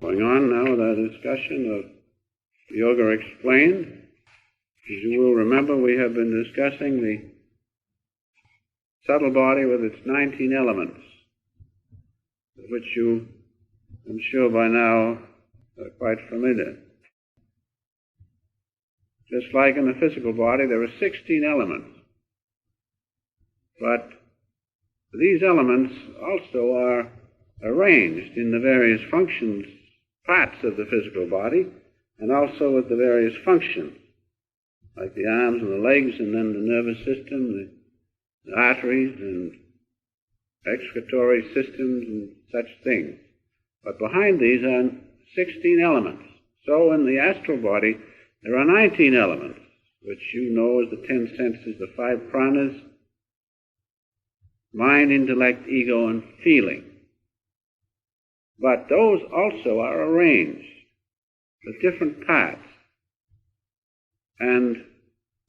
Going on now with our discussion of Yoga Explained. As you will remember, we have been discussing the subtle body with its 19 elements, with which you, I'm sure by now, are quite familiar. Just like in the physical body, there are 16 elements. But these elements also are arranged in the various functions, parts of the physical body, and also with the various functions, like the arms and the legs, and then the nervous system, the arteries and excretory systems and such things. But behind these are 16 elements. So in the astral body, there are 19 elements, which you know as the 10 senses, the 5 pranas: mind, intellect, ego, and feeling. But those also are arranged with different parts and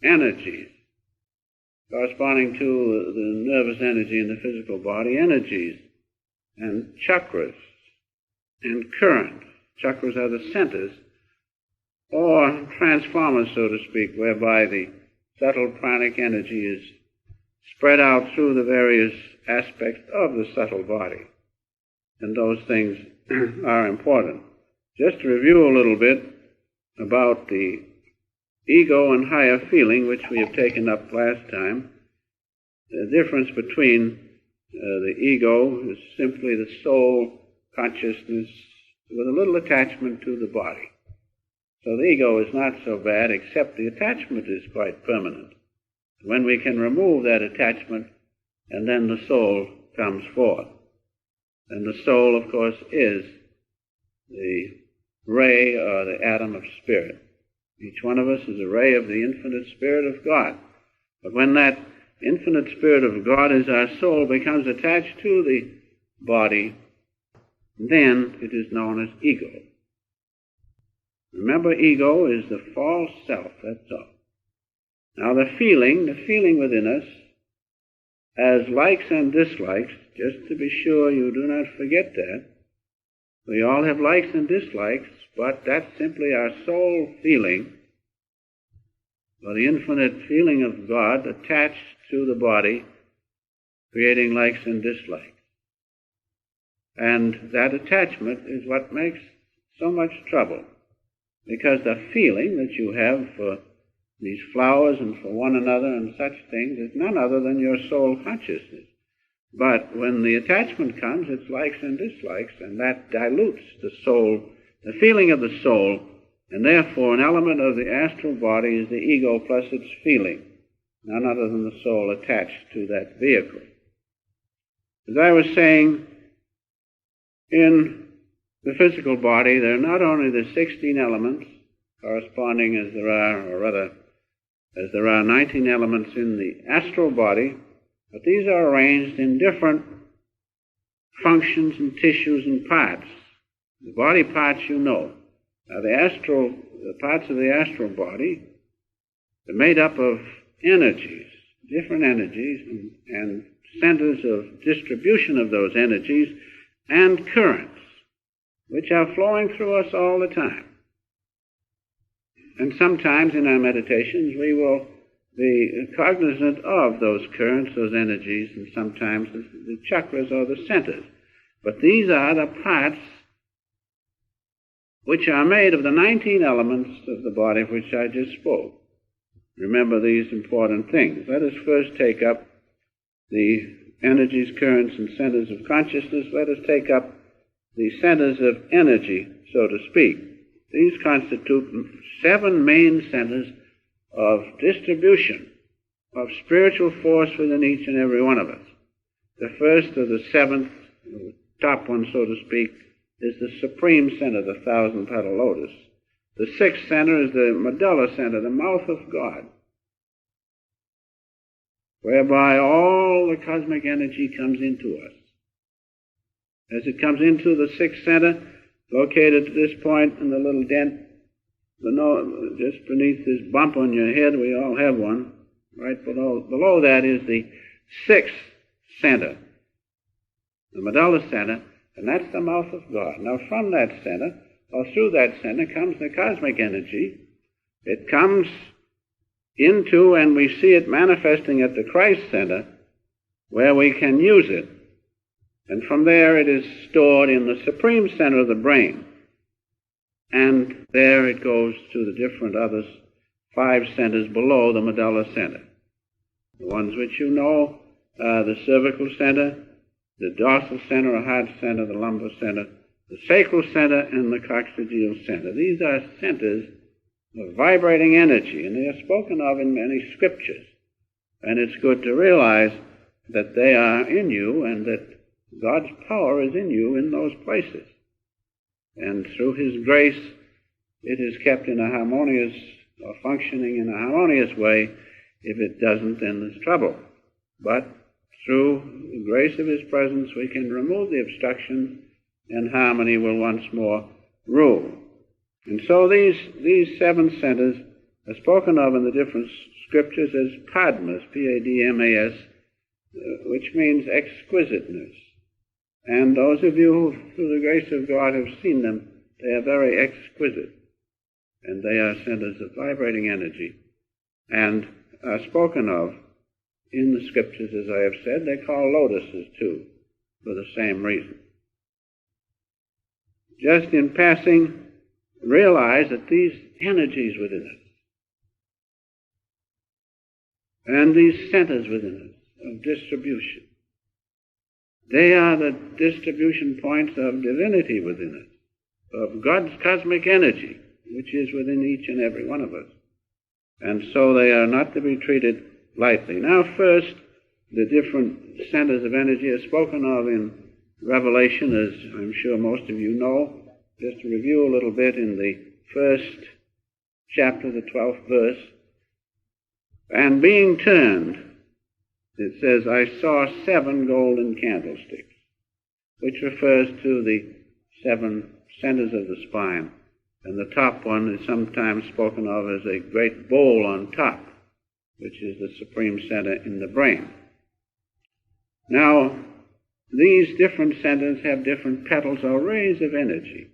energies corresponding to the nervous energy in the physical body, energies and chakras and currents. Chakras are the centers, or transformers, so to speak, whereby the subtle pranic energy is spread out through the various aspects of the subtle body. And those things are important. Just to review a little bit about the ego and higher feeling, which we have taken up last time. The difference between the ego is simply the soul consciousness with a little attachment to the body. So the ego is not so bad, except the attachment is quite permanent. When we can remove that attachment, and then the soul comes forth. And the soul, of course, is the ray or the atom of spirit. Each one of us is a ray of the infinite Spirit of God. But when that infinite Spirit of God as our soul becomes attached to the body, then it is known as ego. Remember, ego is the false self, that's all. Now the feeling within us, as likes and dislikes, just to be sure you do not forget that, we all have likes and dislikes, but that's simply our soul feeling, or the infinite feeling of God attached to the body, creating likes and dislikes. And that attachment is what makes so much trouble, because the feeling that you have for these flowers and for one another and such things is none other than your soul consciousness. But when the attachment comes, it's likes and dislikes, and that dilutes the soul, the feeling of the soul, and therefore an element of the astral body is the ego plus its feeling, none other than the soul attached to that vehicle. As I was saying, in the physical body, there are not only the 16 elements corresponding as there are 19 elements in the astral body, but these are arranged in different functions and tissues and parts. The body parts you know. Now the parts of the astral body are made up of energies, different energies, and centers of distribution of those energies and currents, which are flowing through us all the time. And sometimes in our meditations we will be cognizant of those currents, those energies, and sometimes the chakras or the centers. But these are the parts which are made of the 19 elements of the body of which I just spoke. Remember these important things. Let us first take up the energies, currents, and centers of consciousness. Let us take up the centers of energy, so to speak. These constitute 7 main centers of distribution of spiritual force within each and every one of us. The first or the 7th, the top one, so to speak, is the supreme center, the 1,000-petal lotus. The 6th center is the medulla center, the mouth of God, whereby all the cosmic energy comes into us. As it comes into the 6th center, located at this point in the little dent, just beneath this bump on your head, we all have one, right below. Below that is the 6th center, the medulla center, and that's the mouth of God. Now from that center, or through that center comes the cosmic energy. It comes into, and we see it manifesting at the Christ center, where we can use it. And from there it is stored in the supreme center of the brain. And there it goes to the different other 5 centers below the medulla center. The ones which you know are the cervical center, the dorsal center or heart center, the lumbar center, the sacral center, and the coccygeal center. These are centers of vibrating energy, and they are spoken of in many scriptures. And it's good to realize that they are in you and that God's power is in you in those places. And through His grace, it is kept in a harmonious, or functioning in a harmonious way. If it doesn't, then there's trouble. But through the grace of His presence, we can remove the obstructions, and harmony will once more rule. And so these 7 centers are spoken of in the different scriptures as padmas, P-A-D-M-A-S, which means exquisiteness. And those of you who, through the grace of God, have seen them, they are very exquisite. And they are centers of vibrating energy, and are spoken of in the scriptures, as I have said. They're called lotuses, too, for the same reason. Just in passing, realize that these energies within us, and these centers within us of distribution, they are the distribution points of divinity within us, of God's cosmic energy, which is within each and every one of us. And so they are not to be treated lightly. Now first, the different centers of energy are spoken of in Revelation, as I'm sure most of you know. Just to review a little bit, in the first chapter, the 12th verse, and being turned, it says, I saw 7 golden candlesticks, which refers to the 7 centers of the spine. And the top one is sometimes spoken of as a great bowl on top, which is the supreme center in the brain. Now, these different centers have different petals or rays of energy,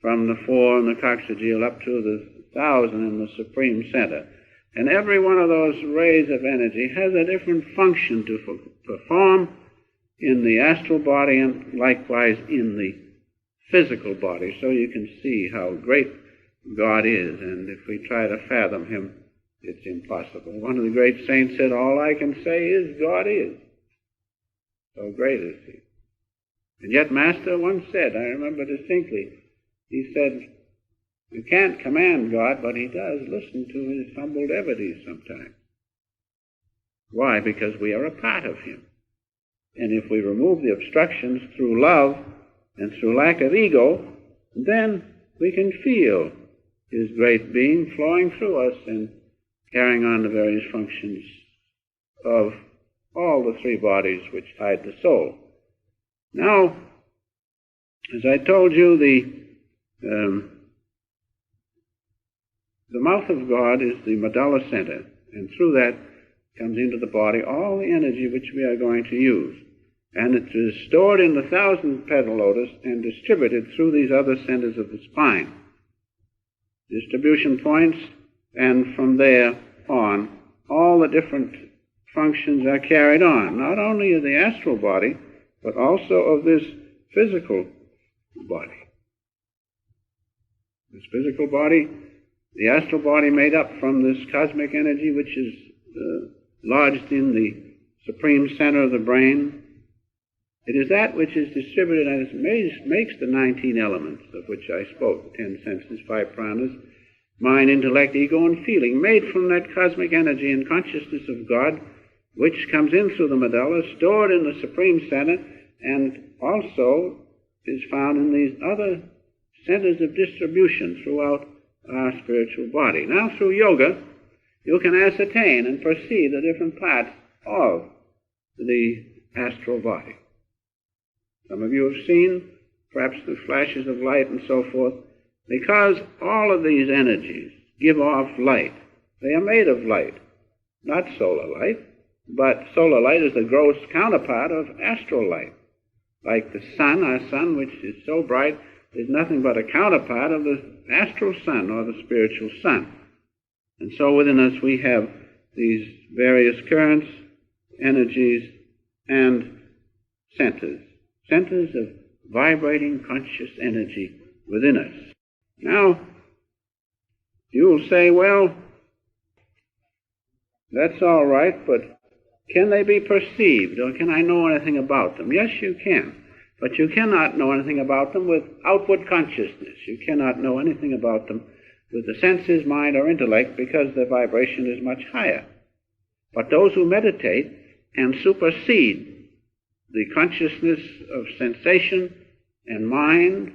from the 4 in the coccygeal up to the 1,000 in the supreme center. And every one of those rays of energy has a different function to perform in the astral body and likewise in the physical body, so you can see how great God is, and if we try to fathom Him, it's impossible. One of the great saints said, all I can say is God is. So great is He. And yet Master once said, I remember distinctly, he said, you can't command God, but He does listen to His humble devotees sometimes. Why? Because we are a part of Him. And if we remove the obstructions through love and through lack of ego, then we can feel His great being flowing through us and carrying on the various functions of all the 3 bodies which hide the soul. Now, as I told you, the mouth of God is the medulla center, and through that comes into the body all the energy which we are going to use. And it is stored in the 1,000-petal lotus and distributed through these other centers of the spine. Distribution points, and from there on, all the different functions are carried on, not only of the astral body, but also of this physical body. This physical body, the astral body made up from this cosmic energy which is lodged in the supreme center of the brain. It is that which is distributed and makes the 19 elements of which I spoke, 10 senses, 5 pranas, mind, intellect, ego, and feeling, made from that cosmic energy and consciousness of God, which comes in through the medulla, stored in the supreme center, and also is found in these other centers of distribution throughout our spiritual body. Now, through yoga, you can ascertain and perceive the different parts of the astral body. Some of you have seen, perhaps the flashes of light and so forth, because all of these energies give off light. They are made of light, not solar light, but solar light is the gross counterpart of astral light. Like the sun, our sun, which is so bright is nothing but a counterpart of the astral sun or the spiritual sun. And so within us we have these various currents, energies, and centers of vibrating conscious energy within us. Now, you will say, well, that's all right, but can they be perceived, or can I know anything about them? Yes, you can. But you cannot know anything about them with outward consciousness. You cannot know anything about them with the senses, mind, or intellect, because their vibration is much higher. But those who meditate and supersede the consciousness of sensation and mind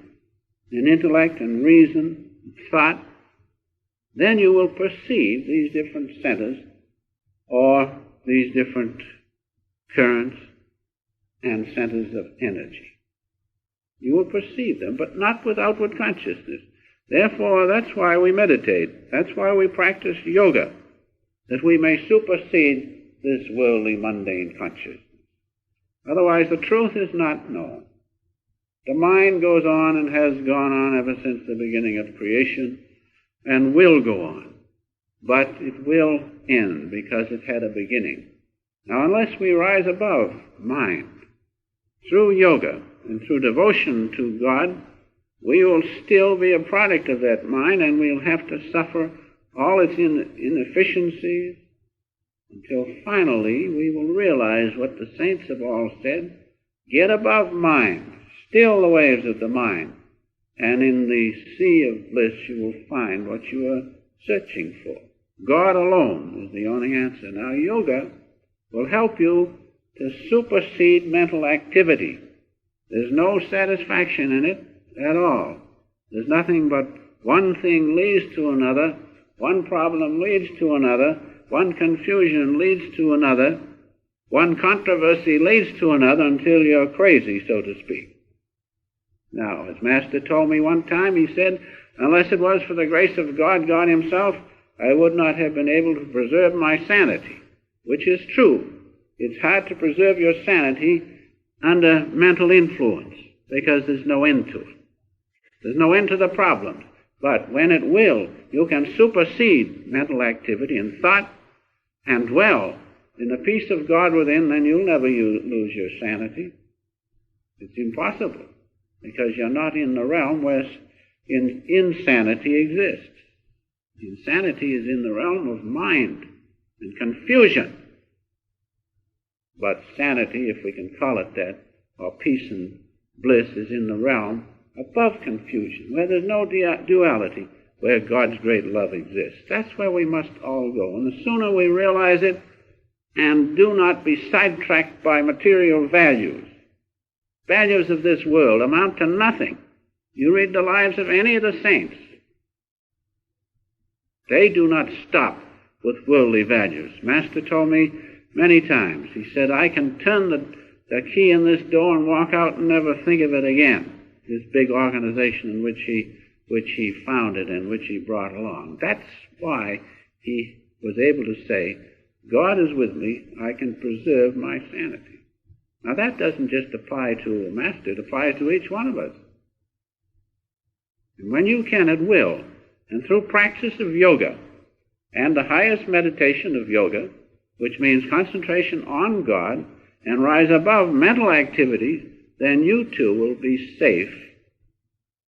and intellect and reason and thought, then you will perceive these different centers or these different currents and centers of energy. You will perceive them, but not with outward consciousness. Therefore, that's why we meditate. That's why we practice yoga, that we may supersede this worldly, mundane consciousness. Otherwise, the truth is not known. The mind goes on and has gone on ever since the beginning of creation and will go on. But it will end because it had a beginning. Now, unless we rise above mind through yoga and through devotion to God, we will still be a product of that mind, and we'll have to suffer all its inefficiencies until finally we will realize what the saints have all said: get above mind, still the waves of the mind, and in the sea of bliss you will find what you are searching for. God alone is the only answer. Now, yoga will help you to supersede mental activity. There's no satisfaction in it at all. There's nothing but one thing leads to another, one problem leads to another, one confusion leads to another, one controversy leads to another until you're crazy, so to speak. Now, as Master told me one time, he said, unless it was for the grace of God, God himself, I would not have been able to preserve my sanity, which is true. It's hard to preserve your sanity under mental influence because there's no end to it. There's no end to the problems. But when it will, you can supersede mental activity and thought and dwell in the peace of God within, then you'll never lose your sanity. It's impossible because you're not in the realm where insanity exists. Insanity is in the realm of mind and confusion. But sanity, if we can call it that, or peace and bliss, is in the realm above confusion, where there's no duality, where God's great love exists. That's where we must all go. And the sooner we realize it and do not be sidetracked by material values. Values of this world amount to nothing. You read the lives of any of the saints. They do not stop with worldly values. Master told me many times, he said, I can turn the key in this door and walk out and never think of it again. This big organization in which he founded and which he brought along. That's why he was able to say, God is with me, I can preserve my sanity. Now that doesn't just apply to a master, it applies to each one of us. And when you can at will, and through practice of yoga, and the highest meditation of yoga, which means concentration on God, and rise above mental activities, then you too will be safe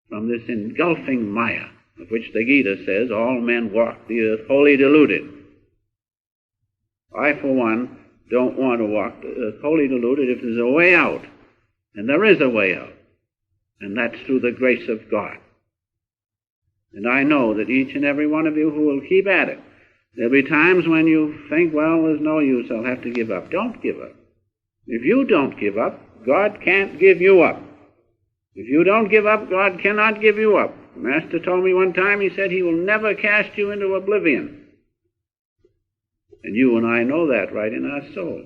from this engulfing Maya, of which the Gita says, all men walk the earth wholly deluded. I, for one, don't want to walk the earth wholly deluded if there's a way out. And there is a way out. And that's through the grace of God. And I know that each and every one of you who will keep at it, there'll be times when you think, well, there's no use, I'll have to give up. Don't give up. If you don't give up, God can't give you up. If you don't give up, God cannot give you up. The Master told me one time, he said, he will never cast you into oblivion. And you and I know that right in our soul.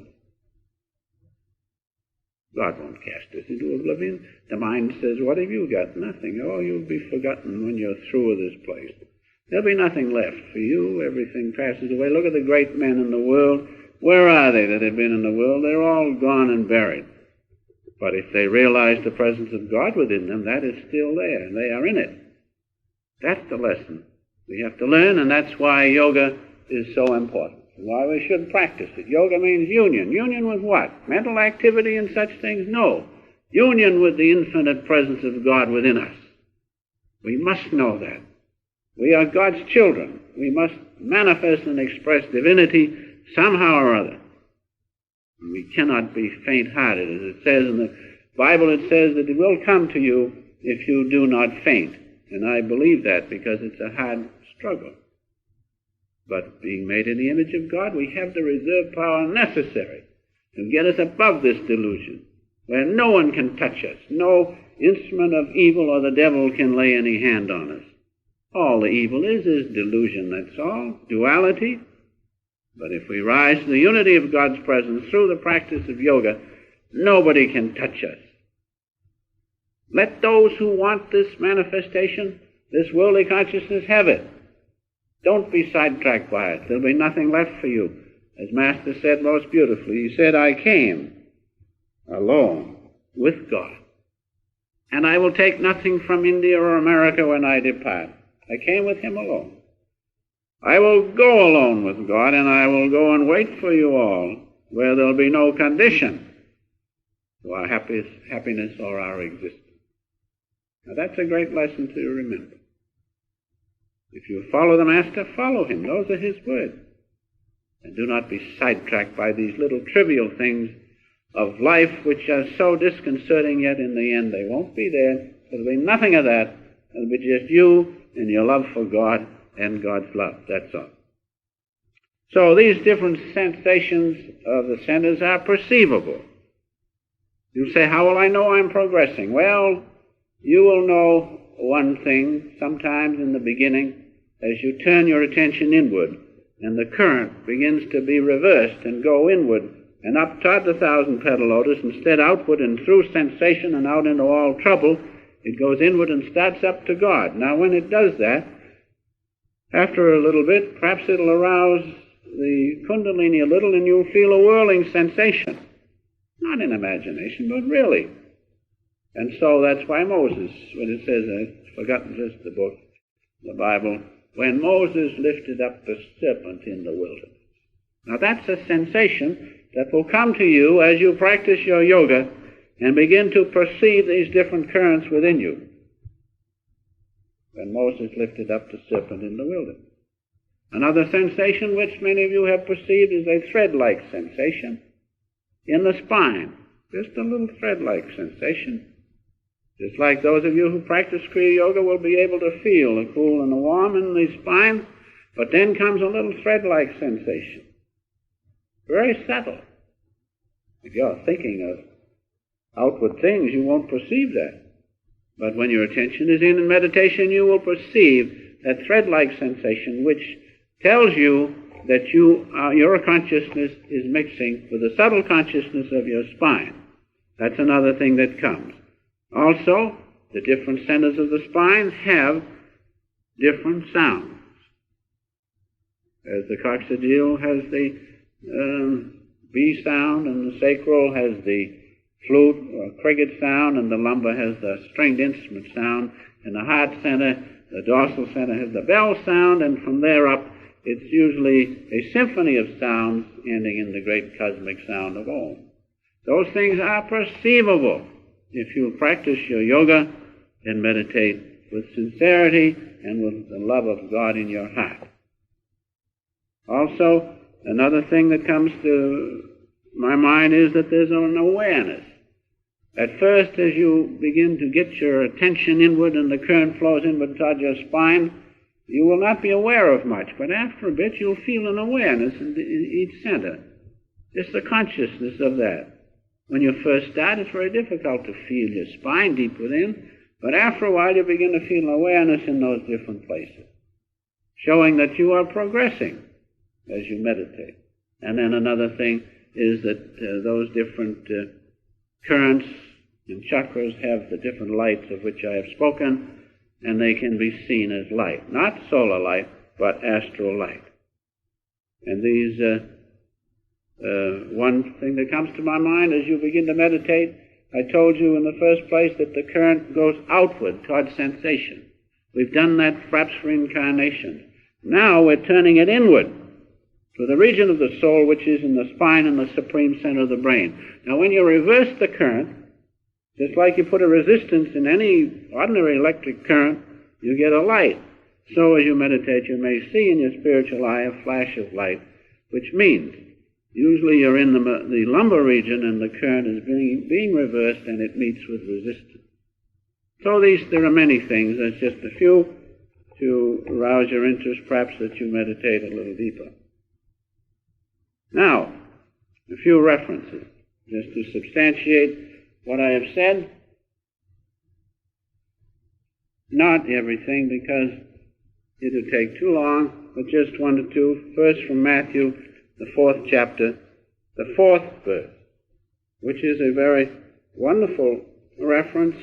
God won't cast us into oblivion. The mind says, what have you got? Nothing. Oh, you'll be forgotten when you're through with this place. There'll be nothing left for you. Everything passes away. Look at the great men in the world. Where are they that have been in the world? They're all gone and buried. But if they realize the presence of God within them, that is still there, and they are in it. That's the lesson we have to learn, and that's why yoga is so important, and why we should practice it. Yoga means union. Union with what? Mental activity and such things? No. Union with the infinite presence of God within us. We must know that. We are God's children. We must manifest and express divinity somehow or other. We cannot be faint-hearted. As it says in the Bible, it says that it will come to you if you do not faint. And I believe that because it's a hard struggle. But being made in the image of God, we have the reserve power necessary to get us above this delusion, where no one can touch us. No instrument of evil or the devil can lay any hand on us. All the evil is delusion, that's all, duality. But if we rise to the unity of God's presence through the practice of yoga, nobody can touch us. Let those who want this manifestation, this worldly consciousness, have it. Don't be sidetracked by it. There'll be nothing left for you. As Master said most beautifully, he said, I came alone with God, and I will take nothing from India or America when I depart. I came with him alone. I will go alone with God, and I will go and wait for you all, where there'll be no condition to our happiness or our existence. Now that's a great lesson to remember. If you follow the Master, follow him. Those are his words. And do not be sidetracked by these little trivial things of life which are so disconcerting, yet in the end they won't be there. There'll be nothing of that. It'll be just you and your love for God and God's love. That's all. So these different sensations of the centers are perceivable. You say, how will I know I'm progressing? Well, you will know one thing sometimes in the beginning as you turn your attention inward and the current begins to be reversed and go inward and up toward the thousand-petal lotus instead outward and through sensation and out into all trouble. It goes inward and starts up to God. Now when it does that, after a little bit, perhaps it'll arouse the Kundalini a little and you'll feel a whirling sensation. Not in imagination, but really. And so that's why Moses, when it says, I've forgotten just the book, the Bible, when Moses lifted up the serpent in the wilderness. Now that's a sensation that will come to you as you practice your yoga and begin to perceive these different currents within you. When Moses lifted up the serpent in the wilderness. Another sensation which many of you have perceived is a thread-like sensation in the spine. Just a little thread-like sensation. Just like those of you who practice Kriya Yoga will be able to feel the cool and the warm in the spine, but then comes a little thread-like sensation. Very subtle. If you're thinking of outward things, you won't perceive that. But when your attention is in meditation, you will perceive that thread-like sensation which tells you that your consciousness is mixing with the subtle consciousness of your spine. That's another thing that comes. Also, the different centers of the spine have different sounds. As the coccygeal has the B sound, and the sacral has the flute or cricket sound, and the lumbar has the stringed instrument sound, and the heart center, the dorsal center, has the bell sound, and from there up it's usually a symphony of sounds ending in the great cosmic sound of Om. Those things are perceivable if you practice your yoga and meditate with sincerity and with the love of God in your heart. Also, another thing that comes to my mind is that there's an awareness. At first, as you begin to get your attention inward and the current flows inward toward your spine, you will not be aware of much, but after a bit you'll feel an awareness in each center. Just the consciousness of that. When you first start, it's very difficult to feel your spine deep within, but after a while you begin to feel awareness in those different places, showing that you are progressing as you meditate. And then another thing is that those different currents and chakras have the different lights of which I have spoken, and they can be seen as light. Not solar light, but astral light. And these, one thing that comes to my mind as you begin to meditate I told you in the first place that the current goes outward towards sensation. We've done that perhaps for incarnations. Now we're turning it inward to the region of the soul which is in the spine and the supreme center of the brain. Now when you reverse the current, just like you put a resistance in any ordinary electric current, you get a light. So as you meditate, you may see in your spiritual eye a flash of light, which means usually you're in the lumbar region and the current is being reversed and it meets with resistance. So there are many things. There's just a few to arouse your interest, perhaps that you meditate a little deeper. Now, a few references, just to substantiate what I have said. Not everything, because it would take too long, but just one or two. First from Matthew, the 4th chapter, the 4th verse, which is a very wonderful reference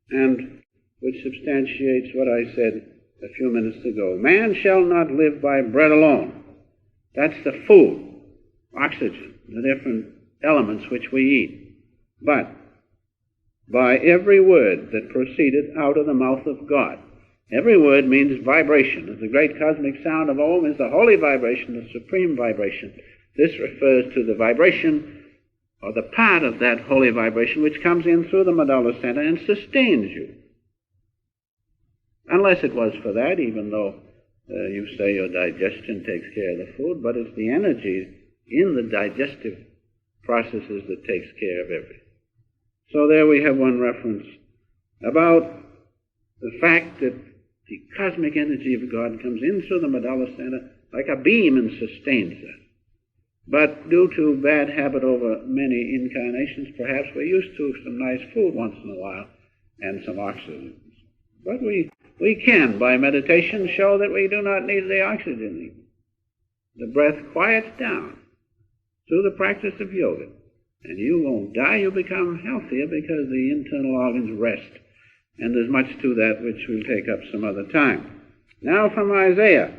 and which substantiates what I said a few minutes ago. Man shall not live by bread alone. That's the food, oxygen, the different elements which we eat, but by every word that proceeded out of the mouth of God. Every word means vibration. The great cosmic sound of Om is the holy vibration, the supreme vibration. This refers to the vibration, or the part of that holy vibration, which comes in through the medulla center and sustains you. Unless it was for that, even though you say your digestion takes care of the food, but it's the energy in the digestive processes that takes care of everything. So there we have one reference about the fact that the cosmic energy of God comes in through the medulla center like a beam and sustains us. But due to bad habit over many incarnations, perhaps we're used to some nice food once in a while and some oxygen. But we can, by meditation, show that we do not need the oxygen. The breath quiets down through the practice of yoga. And you won't die, you'll become healthier because the internal organs rest. And there's much to that which we'll take up some other time. Now from Isaiah.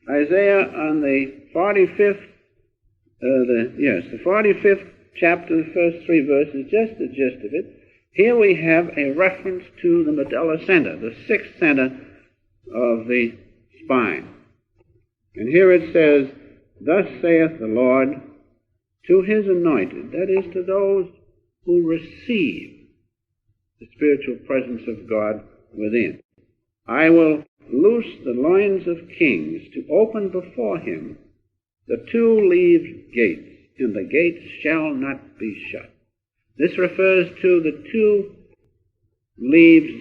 Isaiah on the 45th, the 45th chapter, the first 3 verses, just the gist of it. Here we have a reference to the medulla center, the 6th center of the spine. And here it says, "Thus saith the Lord to his anointed," that is, to those who receive the spiritual presence of God within. "I will loose the loins of kings, to open before him the 2-leaved gates, and the gates shall not be shut." This refers to the 2 leaves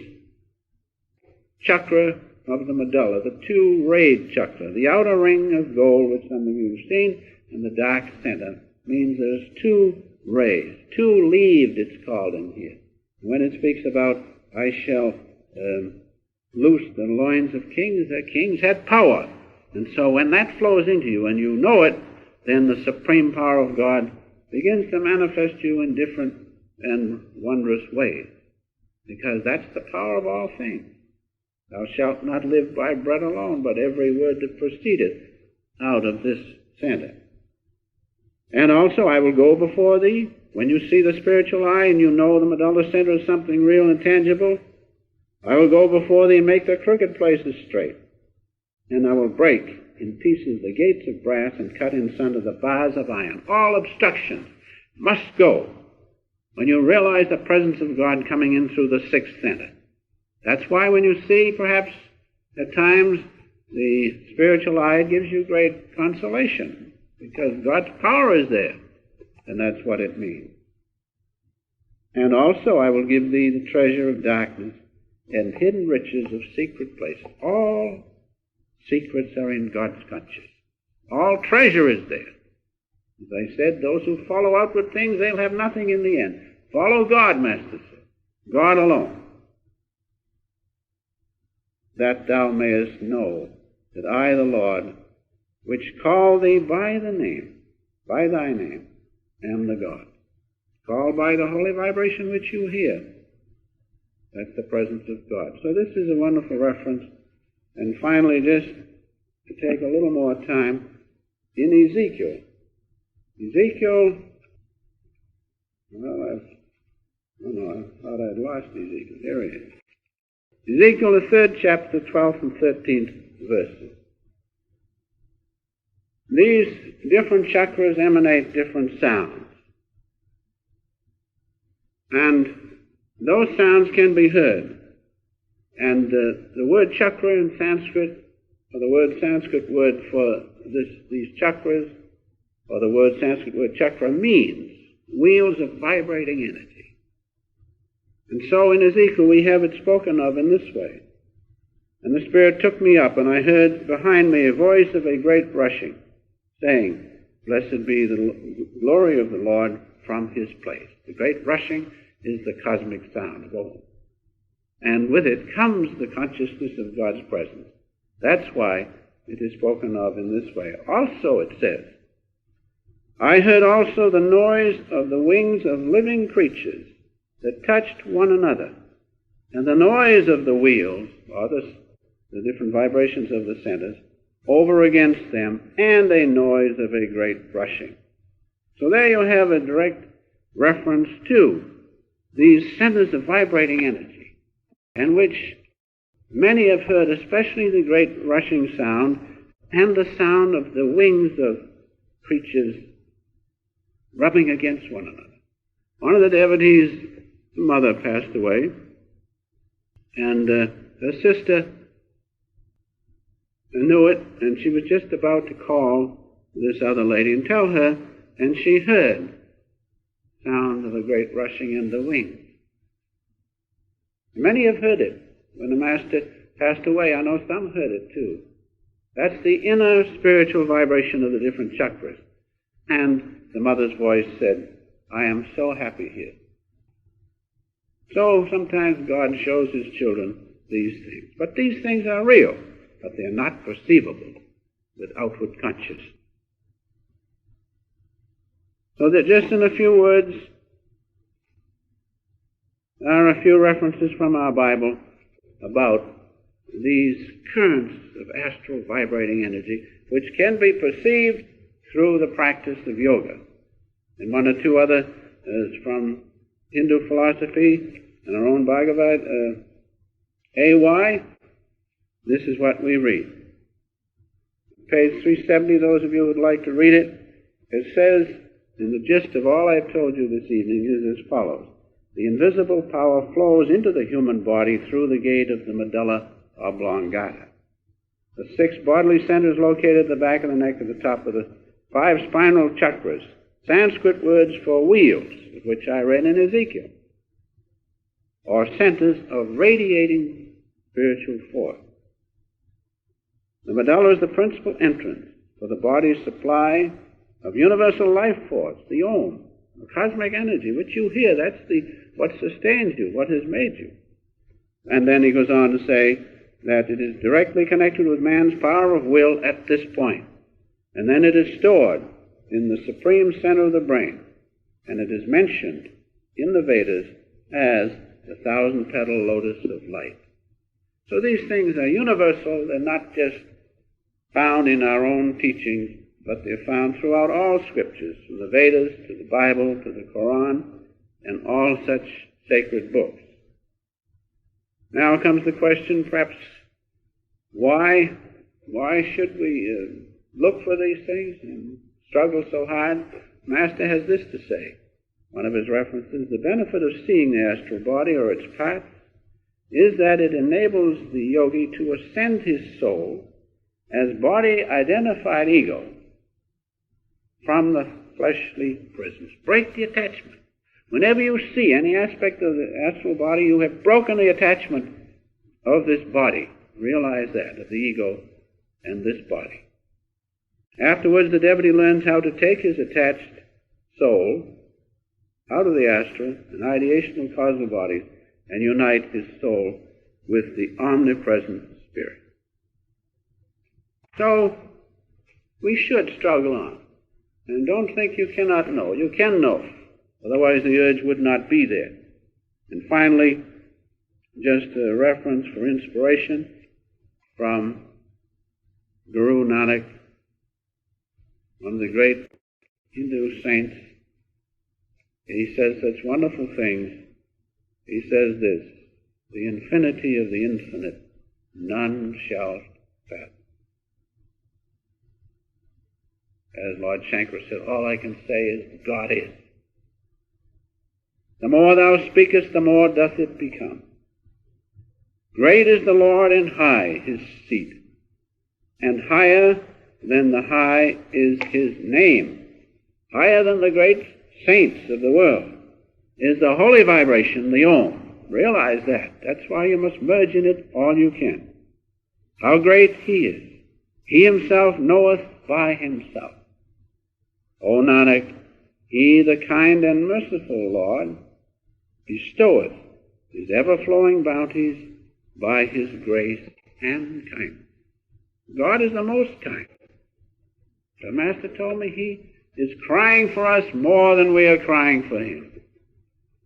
chakra of the medulla, the 2-rayed chakra, the outer ring of gold, which some of you have seen, and the dark center means there's 2 rays, 2-leaved it's called in here. When it speaks about, "I shall loose the loins of kings," the kings had power. And so when that flows into you and you know it, then the supreme power of God begins to manifest you in different and wondrous ways. Because that's the power of all things. "Thou shalt not live by bread alone, but every word that proceedeth out of this center." And also, "I will go before thee." When you see the spiritual eye and you know the medulla center is something real and tangible, "I will go before thee and make the crooked places straight. And I will break in pieces the gates of brass and cut in sunder the bars of iron." All obstructions must go when you realize the presence of God coming in through the 6th center. That's why when you see, perhaps, at times, the spiritual eye, it gives you great consolation, because God's power is there, and that's what it means. "And also I will give thee the treasure of darkness and hidden riches of secret places." All secrets are in God's conscious. All treasure is there. As I said, those who follow outward things, they'll have nothing in the end. Follow God, Master said. God alone. "That thou mayest know that I, the Lord, which call thee by the name, by thy name, am the God." Called by the holy vibration which you hear. That's the presence of God. So this is a wonderful reference. And finally, just to take a little more time, in Ezekiel. Ezekiel, well, Oh no, I thought I'd lost Ezekiel. There he is. Ezekiel, the 3rd chapter, 12th and 13th verses. These different chakras emanate different sounds. And those sounds can be heard. And the word chakra in Sanskrit, or the Sanskrit word for these chakras, or the word Sanskrit word chakra, means wheels of vibrating energy. And so in Ezekiel we have it spoken of in this way. And the Spirit took me up, and I heard behind me a voice of a great rushing, saying, Blessed be the glory of the Lord from his place. The great rushing is the cosmic sound of all. And with it comes the consciousness of God's presence. That's why it is spoken of in this way. Also it says, I heard also the noise of the wings of living creatures that touched one another, and the noise of the wheels, or the different vibrations of the centers, over against them, and a noise of a great rushing. So there you have a direct reference to these centers of vibrating energy, and which many have heard, especially the great rushing sound and the sound of the wings of creatures rubbing against one another. One of the devotees' mother passed away, and her sister knew it, and she was just about to call this other lady and tell her, and she heard sound of a great rushing in the wings. Many have heard it. When the Master passed away, I know some heard it too. That's the inner spiritual vibration of the different chakras. And the mother's voice said, I am so happy here. So sometimes God shows his children these things. But these things are real, but they're not perceivable with outward consciousness. So that just in a few words, there are a few references from our Bible about these currents of astral vibrating energy, which can be perceived through the practice of yoga. And one or two other from Hindu philosophy and our own Bhagavad, A.Y., this is what we read. Page 370, those of you who would like to read it, it says, in the gist of all I've told you this evening is as follows. The invisible power flows into the human body through the gate of the medulla oblongata. The 6 bodily centers located at the back of the neck at the top of the 5 spinal chakras, Sanskrit words for wheels, which I read in Ezekiel, or centers of radiating spiritual force. The medulla is the principal entrance for the body's supply of universal life force, the Om, the cosmic energy, which you hear. That's what sustains you, what has made you. And then he goes on to say that it is directly connected with man's power of will at this point. And then it is stored in the supreme center of the brain, and it is mentioned in the Vedas as the 1,000-petal lotus of light. So these things are universal. They're not just found in our own teachings, but they're found throughout all scriptures, from the Vedas to the Bible to the Quran and all such sacred books. Now comes the question, perhaps, why should we look for these things and struggle so hard? Master has this to say. One of his references, the benefit of seeing the astral body or its parts is that it enables the yogi to ascend his soul as body-identified ego from the fleshly prisons. Break the attachment. Whenever you see any aspect of the astral body, you have broken the attachment of this body. Realize that, of the ego and this body. Afterwards, the devotee learns how to take his attached soul out of the astral and ideational causal bodies and unite his soul with the omnipresent Spirit. So, we should struggle on. And don't think you cannot know. You can know. Otherwise the urge would not be there. And finally, just a reference for inspiration from Guru Nanak, one of the great Hindu saints. He says such wonderful things he says this, the infinity of the infinite, none shall fathom. As Lord Shankar said, all I can say is, God is. The more thou speakest, the more doth it become. Great is the Lord and high his seat, and higher than the high is his name. Higher than the great saints of the world is the holy vibration, the Om. Realize that. That's why you must merge in it all you can. How great he is. He himself knoweth by himself. O Nanak, he, the kind and merciful Lord, bestoweth his ever-flowing bounties by his grace and kindness. God is the most kind. The Master told me he is crying for us more than we are crying for him.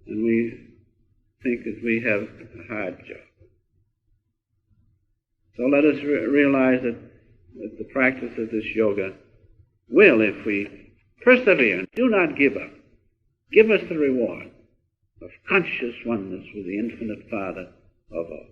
And we think that we have a hard job. So let us realize that the practice of this yoga will, if we persevere and do not give up, give us the reward of conscious oneness with the infinite Father of all.